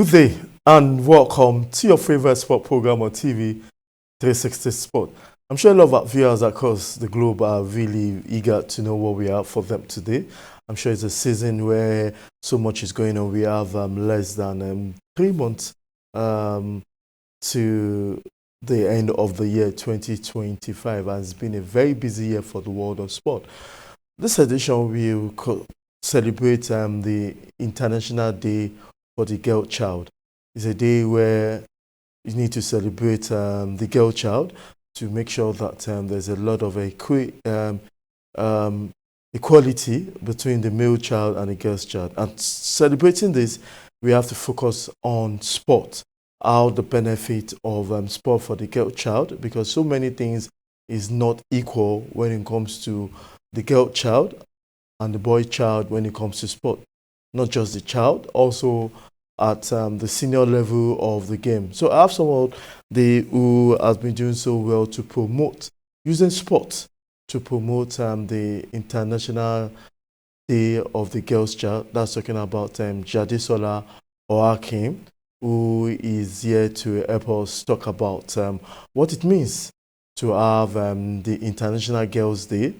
Good day and welcome to your favorite sport program on TV, 360 Sport. I'm sure a lot of our viewers across the globe are really eager to know what we have for them today. I'm sure it's a season where so much is going on. We have less than 3 months to the end of the year 2025, and it's been a very busy year for the world of sport. This edition will celebrate the International Day for the Girl Child. It's a day where you need to celebrate the girl child to make sure that there's a lot of equality between the male child and the girl's child. And celebrating this, we have to focus on sport, how the benefit of sport for the girl child, because so many things is not equal when it comes to the girl child and the boy child when it comes to sport. Not just the child, also at the senior level of the game. So I have someone who has been doing so well to promote, using sports to promote the International Day of the Girls Child. That's talking about Jadesola Oakim, who is here to help us talk about what it means to have the International Girls Day,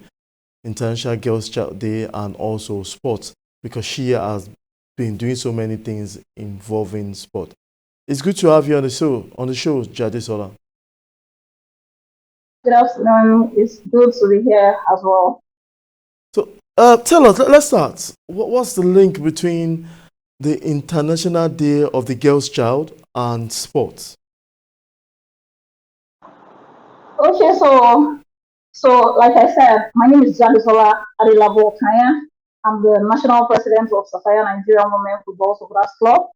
International Girls Child Day, and also sports, because she has been doing so many things involving sport. It's good to have you on the show, Jadesola. Good afternoon. It's good to be here as well. So tell us, let's start. What's the link between the International Day of the Girls Child and sports? Okay, so like I said, my name is Jadesola Adelabo Okanya. I'm the national president of Sapphire Nigerian Women Football Supporters Club.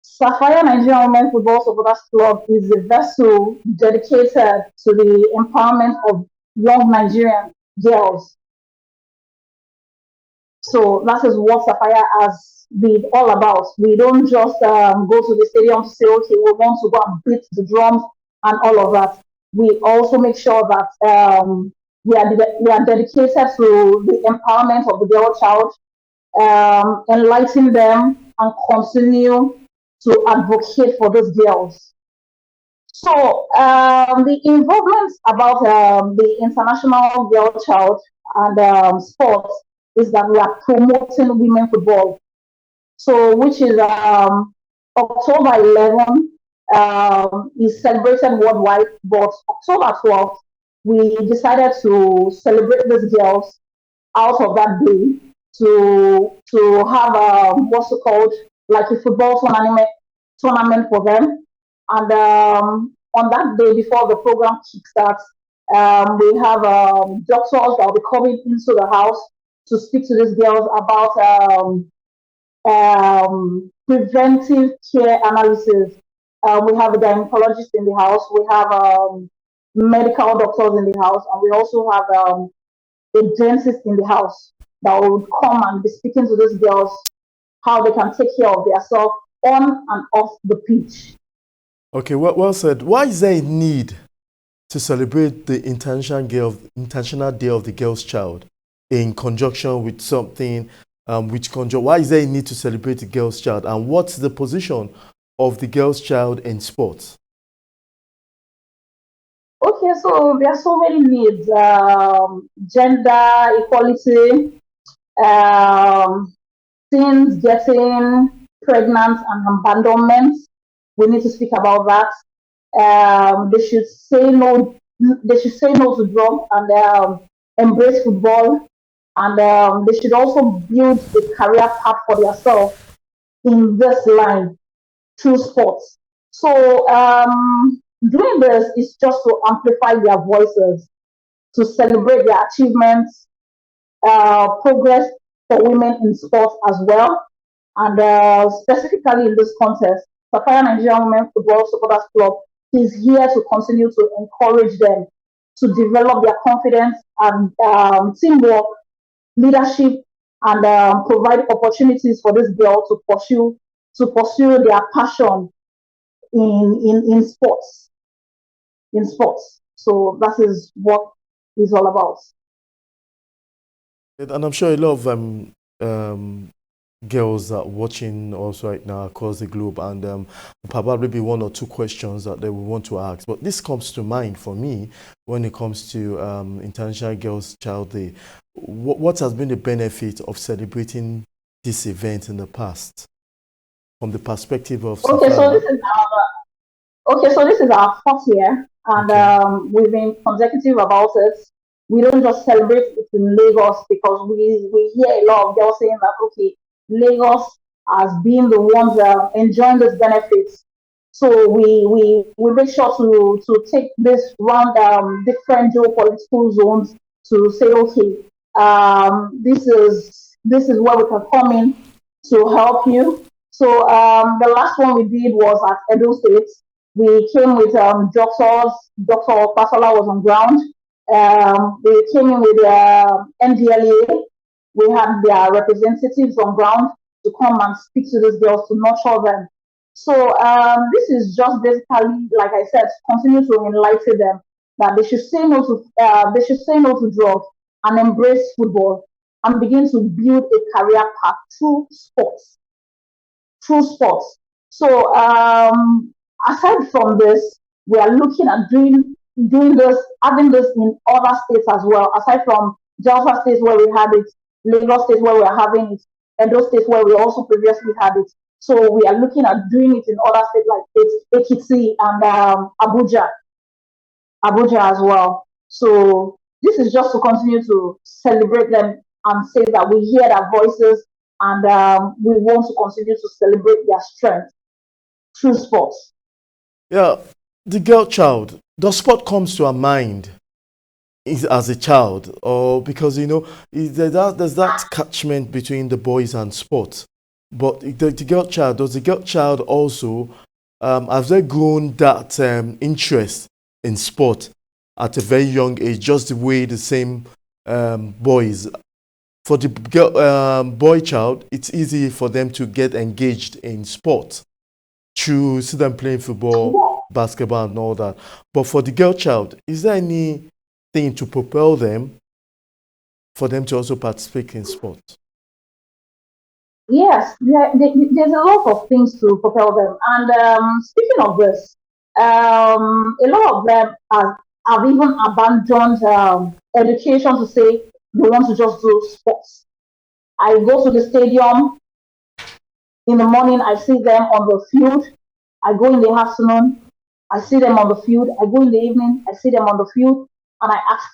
Sapphire Nigerian Women Football Supporters Club is a vessel dedicated to the empowerment of young Nigerian girls. So that is what Sapphire has been all about. We don't just go to the stadium to say, okay, we want to go and beat the drums and all of that. We also make sure that we are dedicated to the empowerment of the girl child, enlighten them, and continue to advocate for those girls. So the involvement about the International Girl Child and sports is that we are promoting women football. So which is October 11 is celebrated worldwide, but October 12th we decided to celebrate these girls out of that day to have what's it called, like a football tournament for them. And on that day before the program kickstarts, we have doctors that will be coming into the house to speak to these girls about preventive care analysis. We have a gynecologist in the house. We have medical doctors in the house, and we also have a dentist in the house that would come and be speaking to these girls how they can take care of themselves on and off the pitch. Okay, well said. Why is there a need to celebrate the International Day of the Girls Child in conjunction with something why is there a need to celebrate the girls' child, and what's the position of the girls' child in sports? Okay, so there are so many needs: gender equality, teens getting pregnant and abandonment. We need to speak about that. They should say no. They should say no to drugs and embrace football. And they should also build a career path for themselves in this line through sports. So doing this is just to amplify their voices, to celebrate their achievements, progress for women in sports as well. And specifically in this contest, Sapphire Nigerian Women Football Supporters Club is here to continue to encourage them to develop their confidence and teamwork, leadership, and provide opportunities for this girl to pursue their passion in sports. So that is what it's all about. And I'm sure a lot of girls that are watching us right now across the globe, and probably be one or two questions that they will want to ask. But this comes to mind for me when it comes to International Girls Child Day. What has been the benefit of celebrating this event in the past from the perspective of Okay, so Safara? this is our fourth year, and Okay. we've been consecutive about it. We don't just celebrate it in Lagos because we hear a lot of girls saying that okay, Lagos has been the ones enjoying these benefits. So we make sure to take this round different geopolitical zones to say okay, this is where we can come in to help you. So the last one we did was at Edo State. We came with doctors. Dr. Pasola was on ground. We came in with NDLA. We had their representatives on ground to come and speak to these girls to nurture them. So this is just basically, like I said, continue to enlighten them that they should say no to drugs and embrace football and begin to build a career path through sports through sports. So aside from this, we are looking at doing this, having this in other states as well. Aside from Delta states where we had it, Lagos state where we are having it, Edo state where we also previously had it. So we are looking at doing it in other states like Ekiti and Abuja as well. So this is just to continue to celebrate them and say that we hear their voices and we want to continue to celebrate their strength through sports. Yeah, the girl child, the sport comes to our mind is as a child, or because there's that catchment between the boys and sport. But the girl child, does the girl child also have they grown that interest in sport at a very young age, just the way the same boys? For the girl, boy child, it's easy for them to get engaged in sport to see them playing football, basketball, and all that. But for the girl child, is there anything to propel them for them to also participate in sport? Yes, there's a lot of things to propel them. And speaking of this, a lot of them have even abandoned education to say they want to just do sports. I go to the stadium in the morning, I see them on the field. I go in the afternoon, I see them on the field. I go in the evening, I see them on the field, and I ask,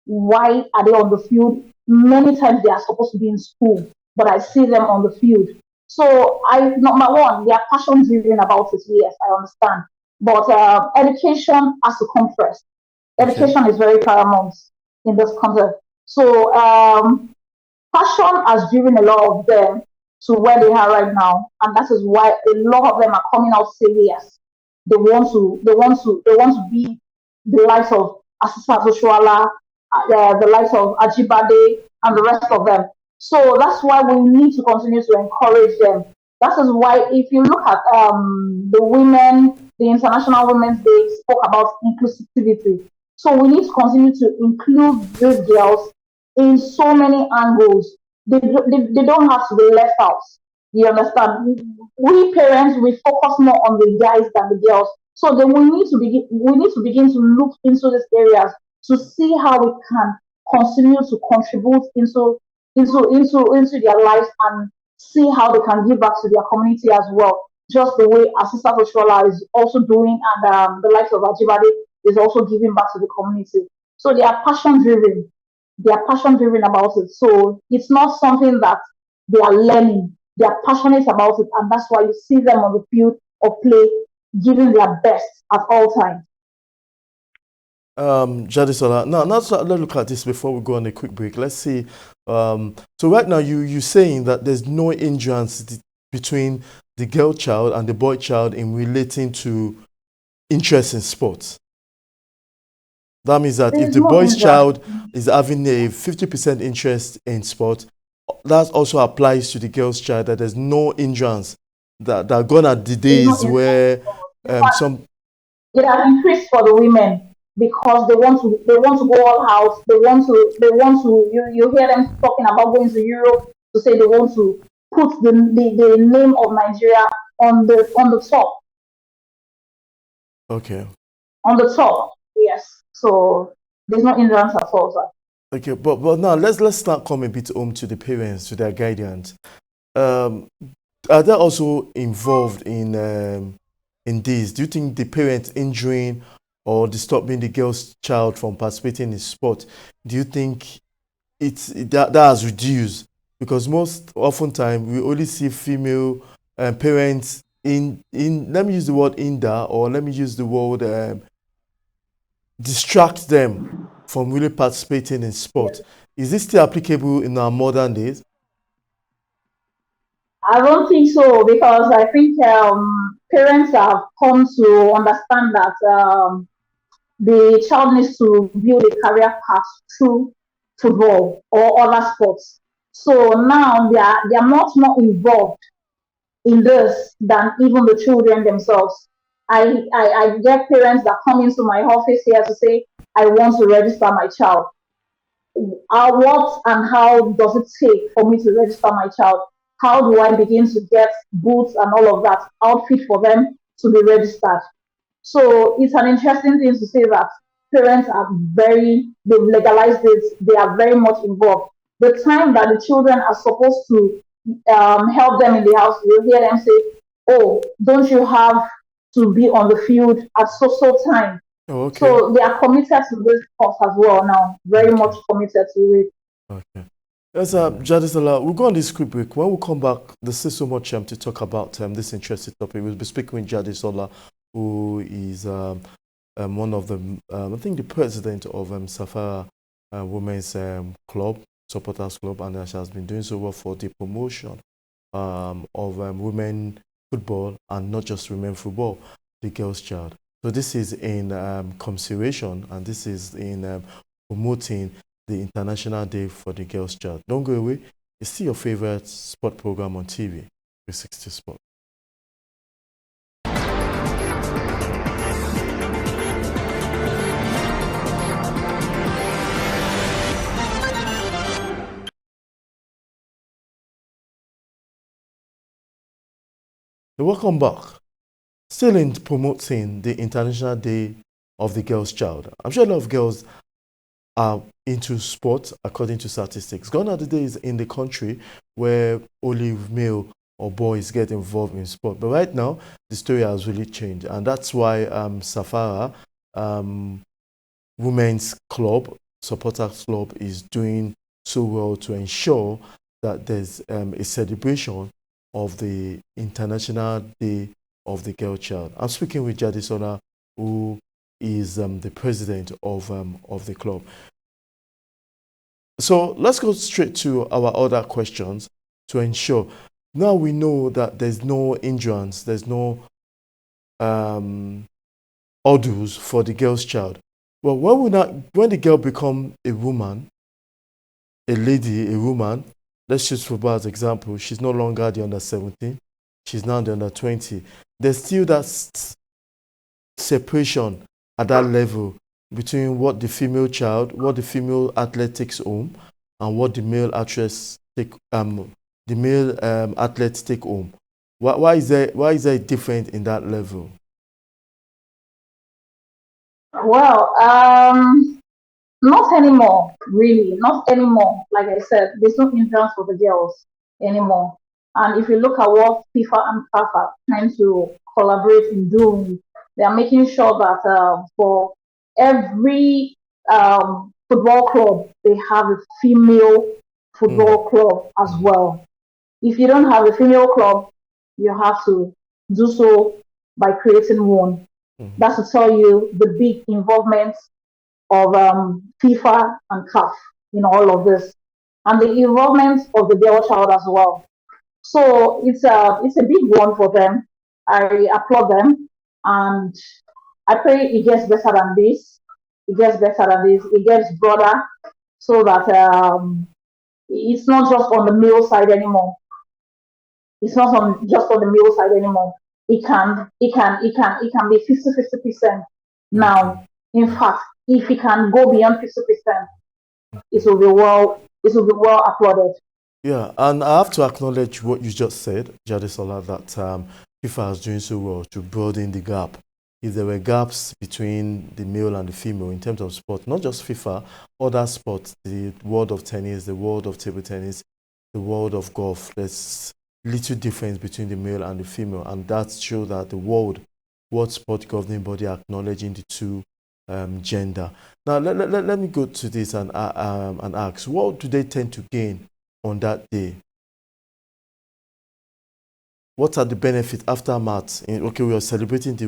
why are they on the field? Many times they are supposed to be in school, but I see them on the field. So number one, they are passion driven about it. Yes, I understand, but education has to come first. Okay. Education is very paramount in this context. So passion has driven a lot of them to where they are right now, and that is why a lot of them are coming out saying yes. They want to be the likes of Asisa Oshuala, the likes of Ajibade, and the rest of them. So that's why we need to continue to encourage them. That is why, if you look at the International Women's Day spoke about inclusivity. So we need to continue to include these girls in so many angles. They don't have to be left out. You understand? We parents we focus more on the guys than the girls. So then we need to begin to look into these areas to see how we can continue to contribute into their lives and see how they can give back to their community as well. Just the way Assistant Oshola is also doing, and the likes of Ajibade is also giving back to the community. So they are passion driven. They are passion driven about it. So it's not something that they are learning. They are passionate about it, and that's why you see them on the field of play giving their best at all times. Jadisola, now let's look at this before we go on a quick break. Let's see. So right now you saying that there's no hindrance between the girl child and the boy child in relating to interest in sports. That means that There if is the no boy's hindrance. child is having a 50% interest in sport, that also applies to the girl's child, that there's no hindrance, that gone are the There's no days hindrance. where In fact, some. it has increased for the women because they want to go all out. They want to you hear them talking about going to Europe to say they want to put the name of Nigeria on the top. Okay. On the top, yes. So there's no hindrance at all, sir. Okay, but now let's start coming a bit home to the parents, to their guardians. Um, are they also involved in this? Do you think the parents injuring or disturbing the girl's child from participating in sport, do you think that has reduced? Because most oftentimes we only see female parents in let me use the word inda, or let me use the word distract them from really participating in sport. Is this still applicable in our modern days? I don't think so because I think parents have come to understand that the child needs to build a career path through football or other sports. So now they are much more involved in this than even the children themselves. I get parents that come into my office here to say, I want to register my child. What and how does it take for me to register my child? How do I begin to get boots and all of that outfit for them to be registered? So it's an interesting thing to say that parents are they've legalized it, they are very much involved. The time that the children are supposed to help them in the house, you hear them say, oh, don't you have to be on the field at so time? Oh, okay. So they are committed to this cause as well now, very much committed to it. Okay. Yes, Jadisola, we'll go on this quick break. When we come back, there's still so much to talk about this interesting topic. We'll be speaking with Jadisola, who is one of the, I think, the president of Safara Women's Club, Supporters Club, and she has been doing so well for the promotion of women football, and not just women football, the girls' child. So this is in consideration, and this is in promoting the International Day for the Girls' Child. Don't go away. It's still your favorite sport program on TV, 360 Sport. Welcome back. Still in promoting the International Day of the Girls' Child. I'm sure a lot of girls are into sports, according to statistics. Gone are the days in the country where only male or boys get involved in sport. But right now, the story has really changed. And that's why Safara Women's Club, Supporters Club, is doing so well to ensure that there's a celebration of the International Day of the Girl Child. I'm speaking with Jadisola, who is the president of the club. So let's go straight to our other questions to ensure. Now we know that there's no hindrance, there's no hurdles for the girl's child. Well, when the girl become a woman, a lady, a woman, let's just football as example, she's no longer the under 17, she's now the under 20. There's still that separation at that level between what the female child, what the female athlete takes home, and what the male athlete athletes take home. Why is there different in that level? Well, not anymore, really, not anymore. Like I said, there's no hindrance for the girls anymore. And if you look at what FIFA and CAF are trying to collaborate in doing, they are making sure that for every football club, they have a female football club as well. If you don't have a female club, you have to do so by creating one. That's to tell you the big involvement of FIFA and CAF in all of this, and the involvement of the girl child as well. So it's a big one for them. I applaud them, and I pray it gets better than this. It gets better than this. It gets broader, so that it's not just on the male side anymore. It's not just on the male side anymore. It can be 50-50% now. In fact, if it can go beyond 50%, it will be well applauded. Yeah, and I have to acknowledge what you just said, Jadesola, that FIFA is doing so well to broaden the gap. If there were gaps between the male and the female in terms of sport, not just FIFA, other sports, the world of tennis, the world of table tennis, the world of golf, there's little difference between the male and the female, and that shows that the world sport governing body acknowledging the two gender. Now, let me go to this and ask, what do they tend to gain on that day? What are the benefits after maths? Okay, we are celebrating the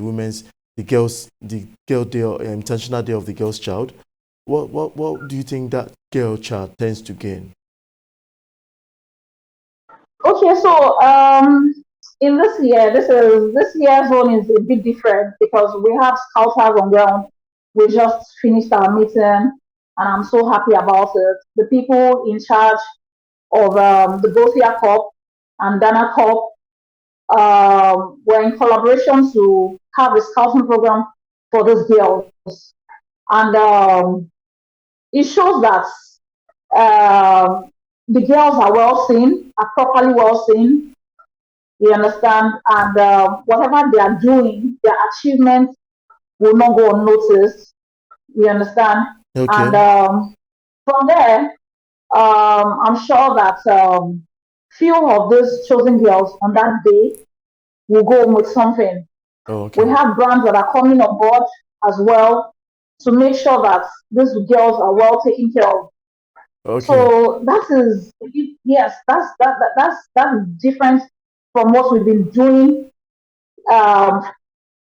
girl day, International Day of the Girl's Child. What do you think that girl child tends to gain? Okay, so in this year, this year's one is a bit different because we have scouters on ground. We just finished our meeting, and I'm so happy about it. The people in charge of the Gothia Cup and Dana Cup were in collaboration to have a scouting program for those girls, and it shows that the girls are well seen, are properly well seen. You understand, and whatever they are doing, their achievements will not go unnoticed. You understand, and Okay, from there, I'm sure that few of those chosen girls on that day will go home with something. oh, We okay, have brands that are coming on board as well to make sure that these girls are well taken care of. okay, So that is, yes, that's different from what we've been doing um,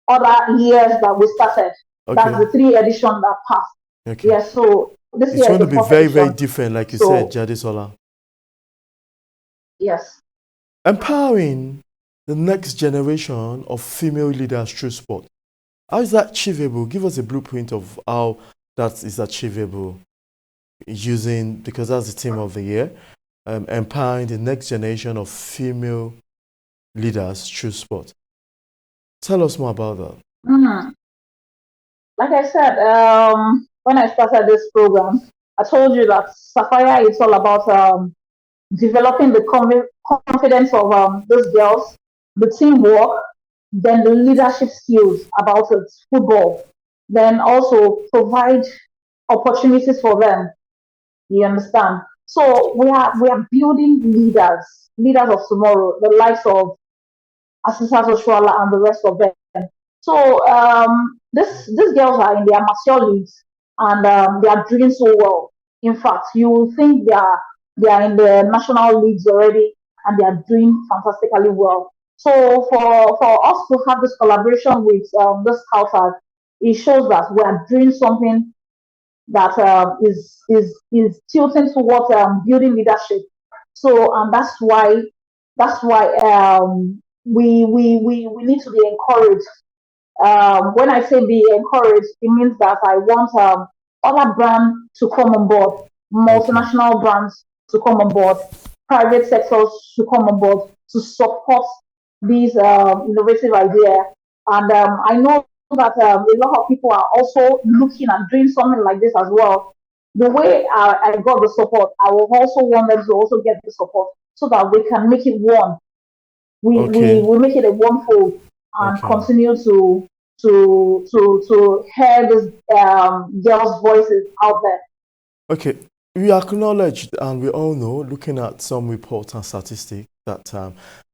other years that we started. That's okay, the three edition that passed. okay. Yes, so this It's year is going to the be fourth very, very edition. different, like you said, So Jadesola. yes, Empowering the next generation of female leaders through sport. How is that achievable? Give us a blueprint of how that is achievable using, because that's the theme of the year, empowering the next generation of female leaders through sport. Tell us more about that. mm, like I said, when I started this program, I told you that Sapphire is all about developing the confidence of those girls, the teamwork, then the leadership skills about it, football, then also provide opportunities for them. You understand? So we are building leaders of tomorrow, the likes of Asisa Oshuala and the rest of them. So these girls are in their mature leagues and they are doing so well. In fact, you will think they are in the national leagues already and they are doing fantastically well. So for us to have this collaboration with the Scouters, it shows that we are doing something that is tilting towards building leadership. So that's why we need to be encouraged. When I say be encouraged, it means that I want other brands to come on board, Okay. multinational brands to come on board, private sectors to come on board to support these innovative ideas. And I know that a lot of people are also looking at doing something like this as well. The way I got the support, I will also want them to also get the support so that we can make it one. We Okay. will make it a one fold and Okay. continue to hear these girls' voices out there. Okay. We acknowledge and we all know, looking at some reports and statistics, that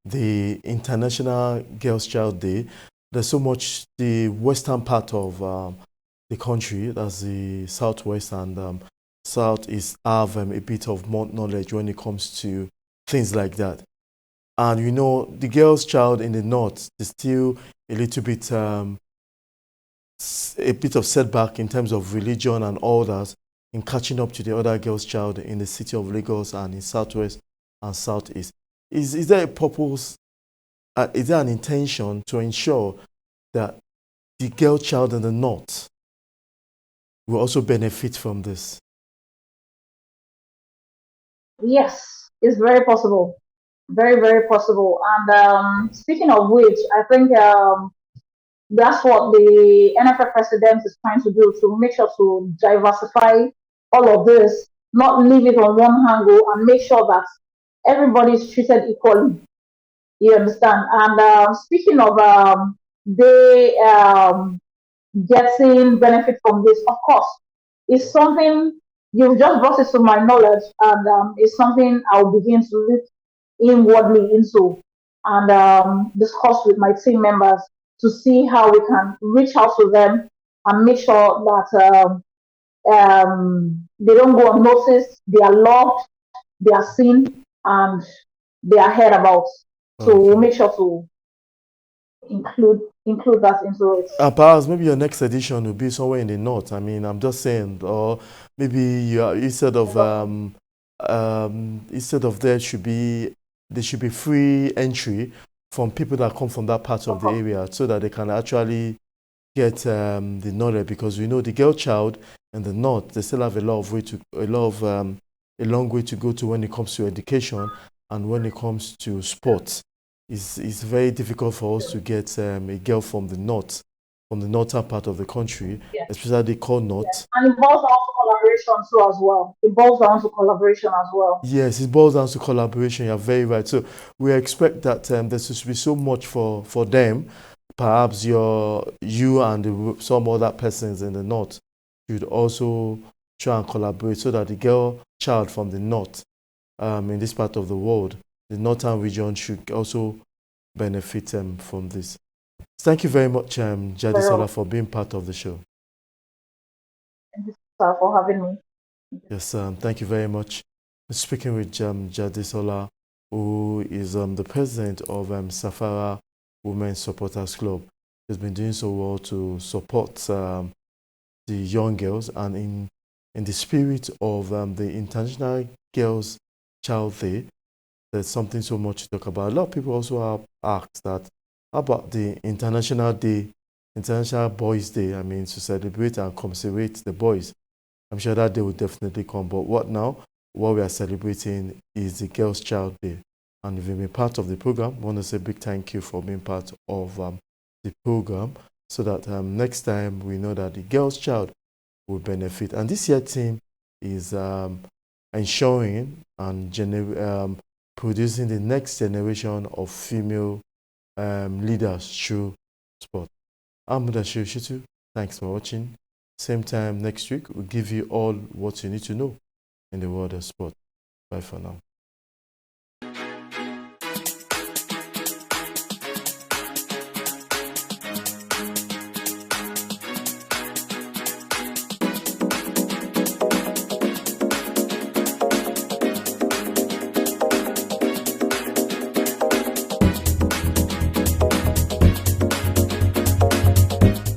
the International Girls' Child Day, there's so much the western part of the country, that's the southwest and southeast, have a bit of more knowledge when it comes to things like that. And you know, the girls' child in the north is still a little bit a bit of setback in terms of religion and all that in catching up to the other girls' child in the city of Lagos and in southwest and southeast. Is there a purpose? Is there an intention to ensure that the girl child in the north will also benefit from this? Yes, it's very possible. Very, very possible. And speaking of which, I think that's what the NFF president is trying to do to make sure to diversify all of this, not leave it on one angle and make sure that everybody is treated equally. You understand? And speaking of they getting benefit from this, of course, it's something you've just brought it to my knowledge, and it's something I'll begin to look inwardly into and discuss with my team members to see how we can reach out to them and make sure that they don't go unnoticed, they are loved, they are seen, and they are heard about. So we'll Okay. make sure to include that into it. Perhaps maybe your next edition will be somewhere in the north. I mean, I'm just saying, or maybe you are, instead of there should be free entry from people that come from that part of the area, so that they can actually get the knowledge, because we know the girl child in the north, they still have a long way to go to when it comes to education and when it comes to sports. It's very difficult for us to get a girl from the north, from the northern part of the country, Yeah. especially the core north. Yes. And it boils down to collaboration too as well. It boils down to collaboration as well. Yes, it boils down to collaboration. You're very right. So we expect that there should be so much for them. Perhaps you and some other persons in the north should also try and collaborate, so that the girl child from the north, in this part of the world, the northern region, should also benefit from this. Thank you very much, Jadisola, for being part of the show. Thank you, sir, for having me. Yes, thank you very much. Speaking with Jadisola, who is the president of Safara Women Supporters Club. She's been doing so well to support the young girls, and in the spirit of the International Girls Child Day, there's something so much to talk about. A lot of people also have asked that, how about the International Boys Day, I mean, to celebrate and commiserate the boys. I'm sure that day will definitely come. But what we are celebrating is the Girls Child Day. And if you've been part of the program, I want to say a big thank you for being part of the program, so that next time we know that the girl's child will benefit. And this year team is ensuring and producing the next generation of female leaders through sport. I'm Mudashiru Shitu. Thanks for watching. Same time next week, we'll give you all what you need to know in the world of sport. Bye for now.